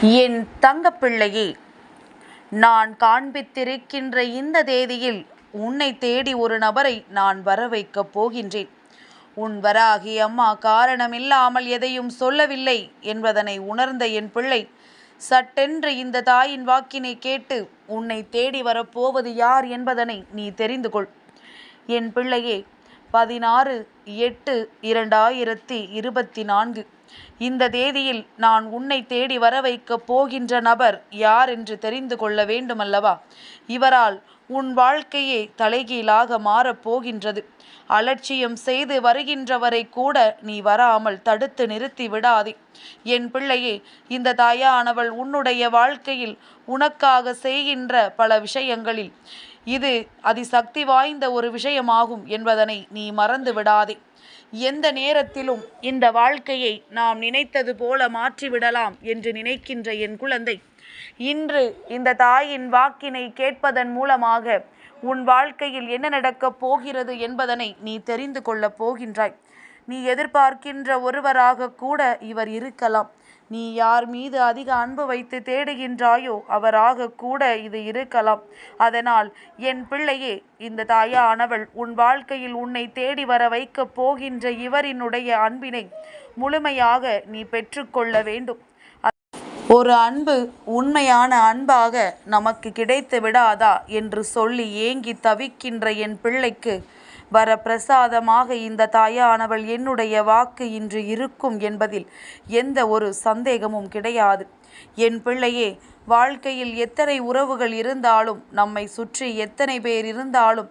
என் தங்கப்பிள்ளையே, நான் காண்பித்திருக்கின்ற இந்த தேதியில் உன்னை தேடி ஒரு நபரை நான் வர வைக்கப் போகின்றேன். உன் வராகி அம்மா காரணமில்லாமல் எதையும் சொல்லவில்லை என்பதனை உணர்ந்த என் பிள்ளை, சட்டென்று இந்த தாயின் வாக்கினை கேட்டு உன்னை தேடி வரப்போவது யார் என்பதனை நீ தெரிந்து கொள். என் பிள்ளையே, 16/8/2024 இந்த தேதியில் நான் உன்னை தேடி வர வைக்கப் போகின்ற நபர் யார் என்று தெரிந்து கொள்ள வேண்டுமல்லவா? இவரால் உன் வாழ்க்கையே தலைகீழாக மாறப்போகின்றது. அலட்சியம் செய்து வருகின்றவரை கூட நீ வராமல் தடுத்து நிறுத்தி விடாதே. என் பிள்ளையே, இந்த தாயானவள் உன்னுடைய வாழ்க்கையில் உனக்காக செய்கின்ற பல விஷயங்களில் இது அதிசக்தி வாய்ந்த ஒரு விஷயமாகும் என்பதனை நீ மறந்து விடாதே. எந்த நேரத்திலும் இந்த வாழ்க்கையை நாம் நினைத்தது போல மாற்றிவிடலாம் என்று நினைக்கின்ற என் குழந்தை, இன்று இந்த தாயின் வாக்கினை கேட்பதன் மூலமாக உன் வாழ்க்கையில் என்ன நடக்கப் போகிறது என்பதனை நீ தெரிந்து கொள்ளப் போகின்றாய். நீ எதிர்பார்க்கின்ற ஒருவராக கூட இவர் இருக்கலாம். நீ யார் மீது அதிக அன்பு வைத்து தேடுகின்றாயோ அவராக கூட இது இருக்கலாம். அதனால் என் பிள்ளையே, இந்த தாயானவள் உன் வாழ்க்கையில் உன்னை தேடி வர வைக்கப் போகின்ற இவரினுடைய அன்பினை முழுமையாக நீ பெற்றுக்கொள்ள வேண்டும். ஒரு அன்பு உண்மையான அன்பாக நமக்கு கிடைத்து விடாதா என்று சொல்லி ஏங்கி தவிக்கின்ற என் பிள்ளைக்கு வர பிரசாதமாக இந்த தாயானவள் என்னுடைய வாக்கு இன்று இருக்கும் என்பதில் எந்த ஒரு சந்தேகமும் கிடையாது. என் பிள்ளையே, வாழ்க்கையில் எத்தனை உறவுகள் இருந்தாலும், நம்மை சுற்றி எத்தனை பேர் இருந்தாலும்,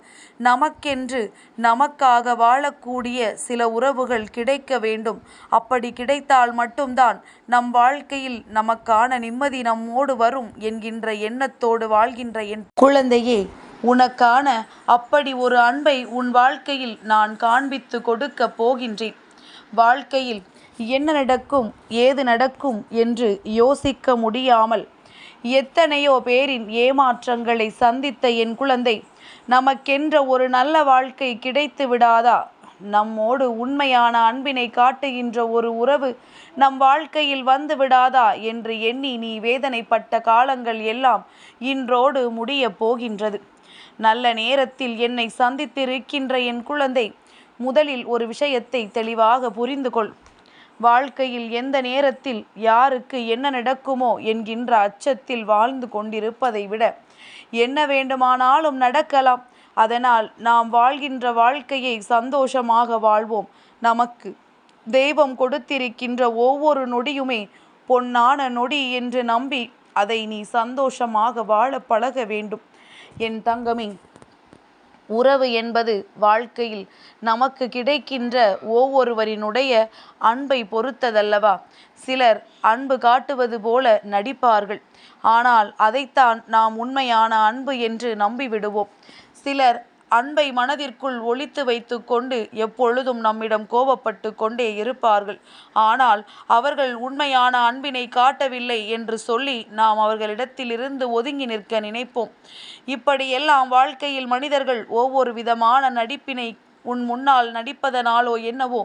நமக்கென்று நமக்காக வாழக்கூடிய சில உறவுகள் கிடைக்க வேண்டும். அப்படி கிடைத்தால் மட்டும்தான் நம் வாழ்க்கையில் நமக்கான நிம்மதி நம்மோடு வரும் என்கின்ற எண்ணத்தோடு வாழ்கின்ற என் குழந்தையே, உனக்கான அப்படி ஒரு அன்பை உன் வாழ்க்கையில் நான் காண்பித்து கொடுக்க போகின்றேன். வாழ்க்கையில் என்ன நடக்கும், ஏது நடக்கும் என்று யோசிக்க முடியாமல் எத்தனையோ பேரின் ஏமாற்றங்களை சந்தித்த என் குழந்தை, நமக்கென்ற ஒரு நல்ல வாழ்க்கை கிடைத்து விடாதா? நம்மோடு உண்மையான அன்பினை காட்டுகின்ற ஒரு உறவு நம் வாழ்க்கையில் வந்து விடாதா என்று எண்ணி நீ வேதனைப்பட்ட காலங்கள் எல்லாம் இன்றோடு முடிய போகின்றது. நல்ல நேரத்தில் என்னை சந்தித்திருக்கின்ற என் குழந்தை, முதலில் ஒரு விஷயத்தை தெளிவாக புரிந்து கொள். வாழ்க்கையில் எந்த நேரத்தில் யாருக்கு என்ன நடக்குமோ என்கின்ற அச்சத்தில் வாழ்ந்து கொண்டிருப்பதை விட என்ன வேண்டுமானாலும் நடக்கலாம். அதனால் நாம் வாழ்கின்ற வாழ்க்கையை சந்தோஷமாக வாழ்வோம். நமக்கு தெய்வம் கொடுத்திருக்கின்ற ஒவ்வொரு நொடியுமே பொன்னான நொடி என்று நம்பி அதை நீ சந்தோஷமாக வாழ பழக வேண்டும். என் தங்கமே, உறவு என்பது வாழ்க்கையில் நமக்கு கிடைக்கின்ற ஒவ்வொருவரினுடைய அன்பை பொறுத்ததல்லவா? சிலர் அன்பு காட்டுவது போல நடிப்பார்கள். ஆனால் அதைத்தான் நாம் உண்மையான அன்பு என்று நம்பிவிடுவோம். சிலர் அன்பை மனதிற்குள் ஒளித்து வைத்து கொண்டு எப்பொழுதும் நம்மிடம் கோபப்பட்டு கொண்டே இருப்பார்கள். ஆனால் அவர்கள் உண்மையான அன்பினை காட்டவில்லை என்று சொல்லி நாம் அவர்களிடத்திலிருந்து ஒதுங்கி நிற்க நினைப்போம். இப்படியெல்லாம் வாழ்க்கையில் மனிதர்கள் ஒவ்வொரு விதமான நடிப்பினை உன் முன்னால் நடிப்பதனாலோ என்னவோ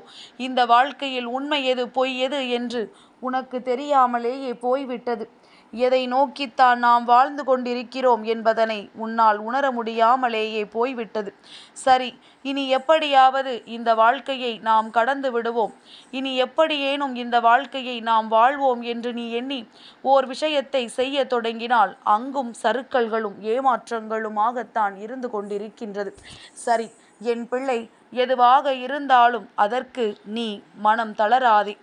இந்த வாழ்க்கையில் உண்மை எது பொய் எது என்று உனக்கு தெரியாமலேயே போய்விட்டது. எதை நோக்கித்தான் நாம் வாழ்ந்து கொண்டிருக்கிறோம் என்பதனை உன்னால் உணர முடியாமலேயே போய்விட்டது. சரி, இனி எப்படியாவது இந்த வாழ்க்கையை நாம் கடந்து விடுவோம், இனி எப்படியேனும் இந்த வாழ்க்கையை நாம் வாழ்வோம் என்று நீ எண்ணி ஓர் விஷயத்தை செய்ய தொடங்கினால் அங்கும் சறுக்கல்களும் ஏமாற்றங்களுமாகத்தான் இருந்து கொண்டிருக்கின்றது. சரி என் பிள்ளை, எதுவாக இருந்தாலும் அதற்கு நீ மனம் தளராதே.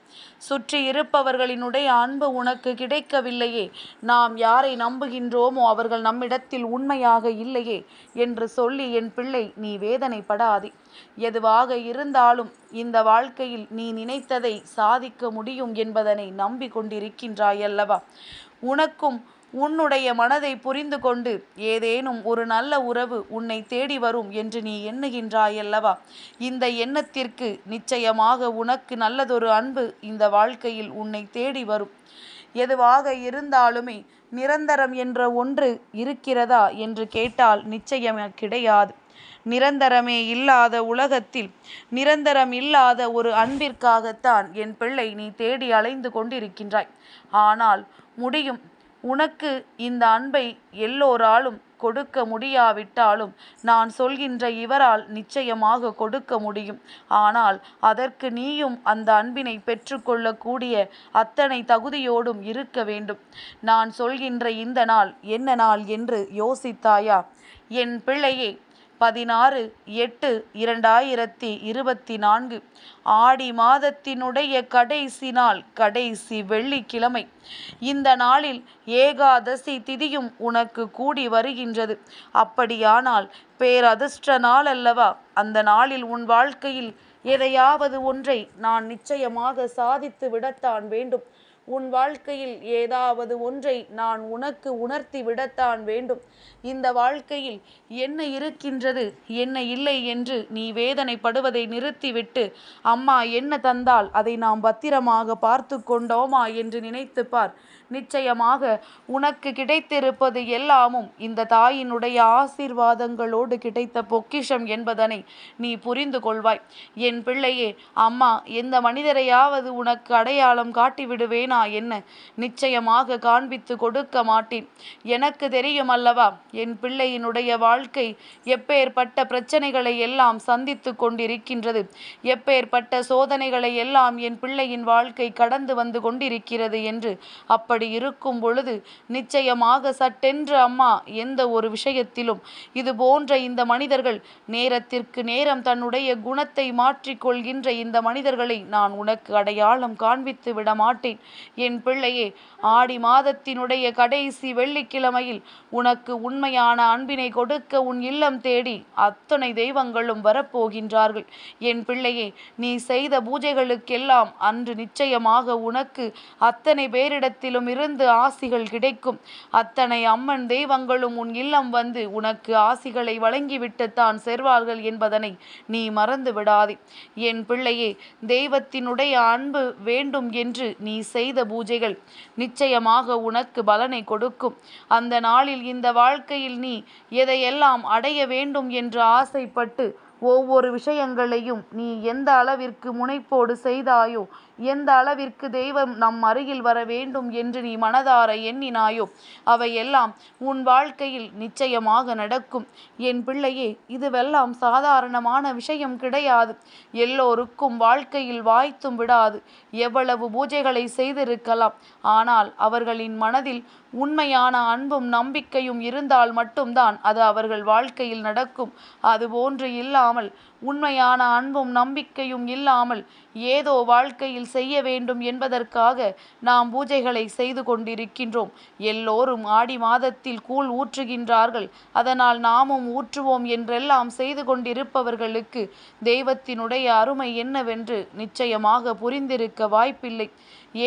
சுற்றி இருப்பவர்களினுடைய அன்பு உனக்கு கிடைக்கவில்லையே, நாம் யாரை நம்புகின்றோமோ அவர்கள் நம்மிடத்தில் உண்மையாக இல்லையே என்று சொல்லி என் பிள்ளை நீ வேதனைப்படாதே. எதுவாக இருந்தாலும் இந்த வாழ்க்கையில் நீ நினைத்ததை சாதிக்க முடியும் என்பதனை நம்பிக்கொண்டிருக்கின்றாயல்லவா? உனக்கும் உன்னுடைய மனதை புரிந்து கொண்டு ஏதேனும் ஒரு நல்ல உறவு உன்னை தேடி வரும் என்று நீ எண்ணுகின்றாயல்லவா? இந்த எண்ணத்திற்கு நிச்சயமாக உனக்கு நல்லதொரு அன்பு இந்த வாழ்க்கையில் உன்னை தேடி வரும். எதுவாக இருந்தாலுமே நிரந்தரம் என்ற ஒன்று இருக்கிறதா என்று கேட்டால் நிச்சயம் கிடையாது. நிரந்தரமே இல்லாத உலகத்தில் நிரந்தரம் இல்லாத ஒரு அன்பிற்காகத்தான் என் பிள்ளை நீ தேடி அலைந்து கொண்டிருக்கின்றாய். ஆனால் முடியும். உனக்கு இந்த அன்பை எல்லோராலும் கொடுக்க முடியாவிட்டாலும் நான் சொல்கின்ற இவரால் நிச்சயமாக கொடுக்க முடியும். ஆனால் அதற்கு நீயும் அந்த அன்பினை பெற்றுக்கொள்ளக்கூடிய அத்தனை தகுதியோடும் இருக்க வேண்டும். நான் சொல்கின்ற இந்த நாள் என்ன நாள் என்று யோசித்தாயா? என் பிள்ளையே, 16/8/2024 ஆடி மாதத்தினுடைய கடைசி நாள், கடைசி வெள்ளிக்கிழமை. இந்த நாளில் ஏகாதசி திதியும் உனக்கு கூடி வருகின்றது. அப்படியானால் பேரதிர்ஷ்ட நாள் அல்லவா? அந்த நாளில் உன் வாழ்க்கையில் எதையாவது ஒன்றை நான் நிச்சயமாக சாதித்து விடத்தான் வேண்டும். உன் வாழ்க்கையில் ஏதாவது ஒன்றை நான் உனக்கு உணர்த்தி விடத்தான் வேண்டும். இந்த வாழ்க்கையில் என்ன இருக்கின்றது, என்ன இல்லை என்று நீ வேதனைப்படுவதை நிறுத்திவிட்டு, அம்மா என்ன தந்தால் அதை நாம் பத்திரமாக பார்த்து கொண்டோமா என்று நினைத்து பார். நிச்சயமாக உனக்கு கிடைத்திருப்பது எல்லாமும் இந்த தாயினுடைய ஆசீர்வாதங்களோடு கிடைத்த பொக்கிஷம் என்பதனை நீ புரிந்து கொள்வாய். என் பிள்ளையே, அம்மா எந்த மனிதரையாவது உனக்கு அடையாளம் காட்டிவிடுவேனா என்ன? நிச்சயமாக காண்பித்து கொடுக்க மாட்டேன். எனக்கு தெரியும் அல்லவா என் பிள்ளையினுடைய வாழ்க்கை எப்பேற்பட்ட பிரச்சனைகளை எல்லாம் சந்தித்து கொண்டிருக்கின்றது, எப்பேற்பட்ட சோதனைகளை எல்லாம் என் பிள்ளையின் வாழ்க்கை கடந்து வந்து கொண்டிருக்கிறது என்று. அப்படி இருக்கும் பொழுது நிச்சயமாக சட்டென்று அம்மா எந்த ஒரு விஷயத்திலும் இது போன்ற இந்த மனிதர்கள், நேரத்திற்கு நேரம் தன்னுடைய குணத்தை மாற்றிக்கொள்கின்ற இந்த மனிதர்களை நான் உனக்கு அடையாளம் காண்பித்து விட மாட்டேன். என் பிள்ளையே, ஆடி மாதத்தினுடைய கடைசி வெள்ளிக்கிழமையில் உனக்கு உண்மையான அன்பினை கொடுக்க உன் இல்லம் தேடி அத்தனை தெய்வங்களும் வரப்போகின்றார்கள். என் பிள்ளையே, நீ செய்த பூஜைகளுக்கெல்லாம் அன்று நிச்சயமாக உனக்கு அத்தனை பேரிடத்திலும் இருந்து ஆசிகள் கிடைக்கும். அத்தனை அம்மன் தெய்வங்களும் உன் இல்லம் வந்து உனக்கு ஆசிகளை வழங்கிவிட்டுத்தான் செல்வார்கள் என்பதனை நீ மறந்து விடாதே. என் பிள்ளையே, தெய்வத்தினுடைய அன்பு வேண்டும் என்று நீ செய்த பூஜைகள் நிச்சயமாக உனக்கு பலனை கொடுக்கும். அந்த நாளில் இந்த வாழ்க்கையில் நீ எதையெல்லாம் அடைய வேண்டும் என்று ஆசைப்பட்டு ஒவ்வொரு விஷயங்களையும் நீ எந்த அளவிற்கு முனைப்போடு செய்தாயோ, எந்த அளவிற்கு தெய்வம் நம் அருகில் வர வேண்டும் என்று நீ மனதார எண்ணினாயோ, அவையெல்லாம் உன் வாழ்க்கையில் நிச்சயமாக நடக்கும். என் பிள்ளையே, இதுவெல்லாம் சாதாரணமான விஷயம் கிடையாது. எல்லோருக்கும் வாழ்க்கையில் வாய்த்தும் விடாது. எவ்வளவு பூஜைகளை செய்திருக்கலாம், ஆனால் அவர்களின் மனதில் உண்மையான அன்பும் நம்பிக்கையும் இருந்தால் மட்டும்தான் அது அவர்கள் வாழ்க்கையில் நடக்கும். அதுபோன்று இல்லாமல், உண்மையான அன்பும் நம்பிக்கையும் இல்லாமல் ஏதோ வாழ்க்கையில் செய்ய வேண்டும் என்பதற்காக நாம் பூஜைகளை செய்து கொண்டிருக்கின்றோம். எல்லோரும் ஆடி மாதத்தில் கூழ் ஊற்றுகின்றார்கள், அதனால் நாமும் ஊற்றுவோம் என்றெல்லாம் செய்து கொண்டிருப்பவர்களுக்கு தெய்வத்தினுடைய அருமை என்னவென்று நிச்சயமாக புரிந்திருக்க வாய்ப்பில்லை.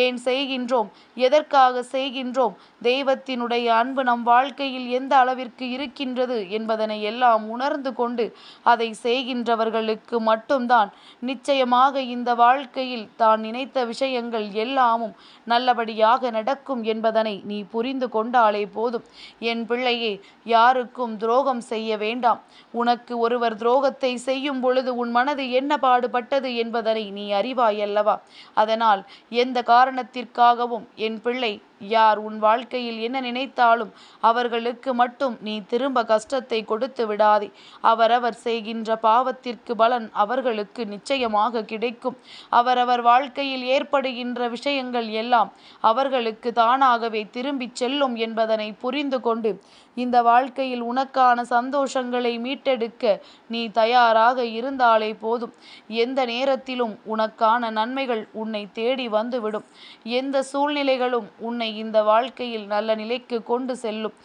ஏன் செய்கின்றோம், எதற்காக செய்கின்றோம், தெய்வத்தினுடைய அன்பு நம் வாழ்க்கையில் எந்த அளவிற்கு இருக்கின்றது என்பதனை எல்லாம் உணர்ந்து கொண்டு அதை செய்கின்றவர்களுக்கு மட்டும்தான் நிச்சயமாக இந்த வாழ்க்கையில் தான் நினைத்த விஷயங்கள் எல்லாமும் நல்லபடியாக நடக்கும் என்பதனை நீ புரிந்து கொண்டாலே போதும். என் பிள்ளையே, யாருக்கும் துரோகம் செய்ய வேண்டாம். உனக்கு ஒருவர் துரோகத்தை செய்யும் பொழுது உன் மனது என்ன பாடுபட்டது என்பதனை நீ அறிவாய் அல்லவா? அதனால் எந்த காரணத்திற்காகவும் என் பிள்ளை, யார் உன் வாழ்க்கையில் என்ன நினைத்தாலும் அவர்களுக்கு மட்டும் நீ திரும்ப கஷ்டத்தை கொடுத்து விடாதே. அவரவர் செய்கின்ற பாவத்திற்கு பலன் அவர்களுக்கு நிச்சயமாக கிடைக்கும். அவரவர் வாழ்க்கையில் ஏற்படுகின்ற விஷயங்கள் எல்லாம் அவர்களுக்கு தானாகவே திரும்பிச் செல்லும் என்பதனை புரிந்து கொண்டு இந்த வாழ்க்கையில் உனக்கான சந்தோஷங்களை மீட்டெடுக்க நீ தயாராக இருந்தாலே போதும். எந்த நேரத்திலும் உனக்கான நன்மைகள் உன்னை தேடி வந்துவிடும். எந்த சூழ்நிலைகளும் உன்னை இந்த வாழ்க்கையில் நல்ல நிலைக்கு கொண்டு செல்லும்.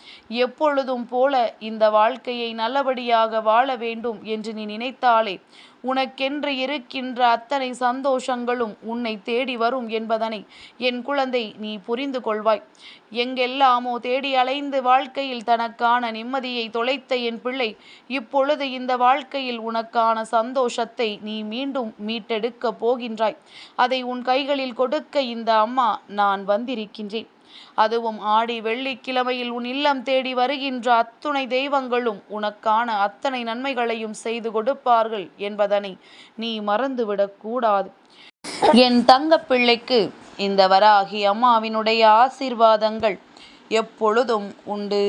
எப்பொழுதும் போல இந்த வாழ்க்கையை நல்லபடியாக வாழ வேண்டும் என்று நீ நினைத்தாலே உனக்கென்று இருக்கின்ற அத்தனை சந்தோஷங்களும் உன்னை தேடி வரும் என்பதனை என் குழந்தை நீ புரிந்து கொள்வாய். எங்கெல்லாமோ தேடி அலைந்து வாழ்க்கையில் தனக்கான நிம்மதியை தொலைத்த என் பிள்ளை, இப்பொழுது இந்த வாழ்க்கையில் உனக்கான சந்தோஷத்தை நீ மீண்டும் மீட்டெடுக்கப் போகின்றாய். அதை உன் கைகளில் கொடுக்க இந்த அம்மா நான் வந்திருக்கின்றேன். அதுவும் ஆடி வெள்ளிக்கிழமையில் உன் இல்லம் தேடி வருகின்ற அத்துணை தெய்வங்களும் உனக்கான அத்தனை நன்மைகளையும் செய்து கொடுப்பார்கள் என்பதனை நீ மறந்துவிடக் கூடாது. என் தங்க பிள்ளைக்கு இந்த வராகி அம்மாவினுடைய ஆசீர்வாதங்கள் எப்பொழுதும் உண்டு.